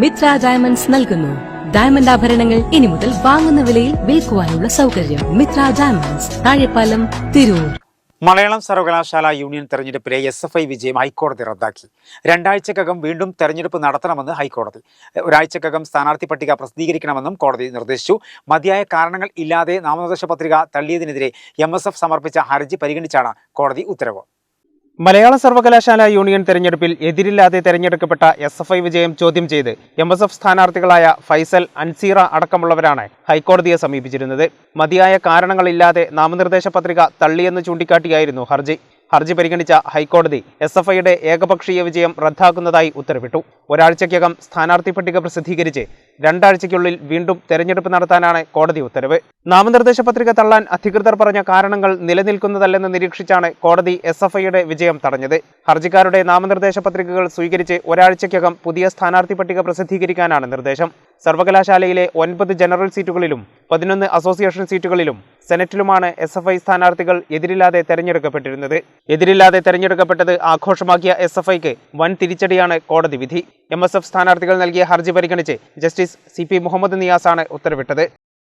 Mitra diamonds നൽകുന്നു. Diamond ആഭരണങ്ങൾ ഇനി മുതൽ വാങ്ങുന്ന വിലയിൽ വിൽക്കുവാനുള്ള സൗകര്യം. മിത്ര ഡയമണ്ട്സ്, താഴെപ്പാലം, തിരൂർ. മലയാളം സർവകലാശാല യൂണിയൻ തെരഞ്ഞെടുപ്പിലെ SFI വിജയം ഹൈക്കോടതി റദ്ദാക്കി. 2 ആഴ്ചക്കകം വീണ്ടും തെരഞ്ഞെടുപ്പ് നടത്തണമെന്ന് ഹൈക്കോടതി. ഒരാഴ്ചക്കകം സ്ഥാനാർത്ഥി പട്ടിക പ്രസിദ്ധീകരിക്കണമെന്നും കോടതി നിർദ്ദേശിച്ചു. മതിയായ കാരണങ്ങൾ ഇല്ലാതെ നാമനിർദ്ദേശ പത്രിക തള്ളിയതിനെതിരെ MSF സമർപ്പിച്ച ഹർജി പരിഗണിച്ചാണ് കോടതി ഉത്തരവ്. മലയാള സർവകലാശാല യൂണിയൻ തെരഞ്ഞെടുപ്പിൽ എതിരില്ലാതെ തെരഞ്ഞെടുക്കപ്പെട്ട SFI വിജയം ചോദ്യം ചെയ്ത് MSF സ്ഥാനാർത്ഥികളായ ഫൈസൽ, അൻസീറ അടക്കമുള്ളവരാണ് ഹൈക്കോടതിയെ സമീപിച്ചിരുന്നത്. മതിയായ കാരണങ്ങളില്ലാതെ നാമനിർദ്ദേശ പത്രിക തള്ളിയെന്ന് ചൂണ്ടിക്കാട്ടിയായിരുന്നു ഹർജി പരിഗണിച്ച ഹൈക്കോടതി SFIയുടെ ഏകപക്ഷീയ വിജയം റദ്ദാക്കുന്നതായി ഉത്തരവിട്ടു. ഒരാഴ്ചയ്ക്കകം സ്ഥാനാർത്ഥി പട്ടിക പ്രസിദ്ധീകരിച്ച് 2 ആഴ്ചയ്ക്കുള്ളിൽ വീണ്ടും തെരഞ്ഞെടുപ്പ് നടത്താനാണ് കോടതി ഉത്തരവ്. നാമനിർദ്ദേശ പത്രിക തള്ളാൻ അധികൃതർ പറഞ്ഞ കാരണങ്ങൾ നിലനിൽക്കുന്നതല്ലെന്ന് നിരീക്ഷിച്ചാണ് കോടതി SFIയുടെ വിജയം തടഞ്ഞത്. ഹർജിക്കാരുടെ നാമനിർദ്ദേശ പത്രികകൾ സ്വീകരിച്ച് ഒരാഴ്ചയ്ക്കകം പുതിയ സ്ഥാനാർത്ഥി പട്ടിക പ്രസിദ്ധീകരിക്കാനാണ് നിർദ്ദേശം. സർവകലാശാലയിലെ 9 ജനറൽ സീറ്റുകളിലും 11 അസോസിയേഷൻ സീറ്റുകളിലും സെനറ്റിലുമാണ് SFI സ്ഥാനാർത്ഥികൾ എതിരില്ലാതെ തെരഞ്ഞെടുക്കപ്പെട്ടിരുന്നത്. എതിരില്ലാതെ തെരഞ്ഞെടുക്കപ്പെട്ടത് ആഘോഷമാക്കിയ SFIക്ക് വൻ തിരിച്ചടിയാണ് കോടതി വിധി. MSF സ്ഥാനാർത്ഥികൾ നൽകിയ ഹർജി പരിഗണിച്ച് ജസ്റ്റിസ് CP മുഹമ്മദ് നിയാസാണ് ഉത്തരവിട്ടത്.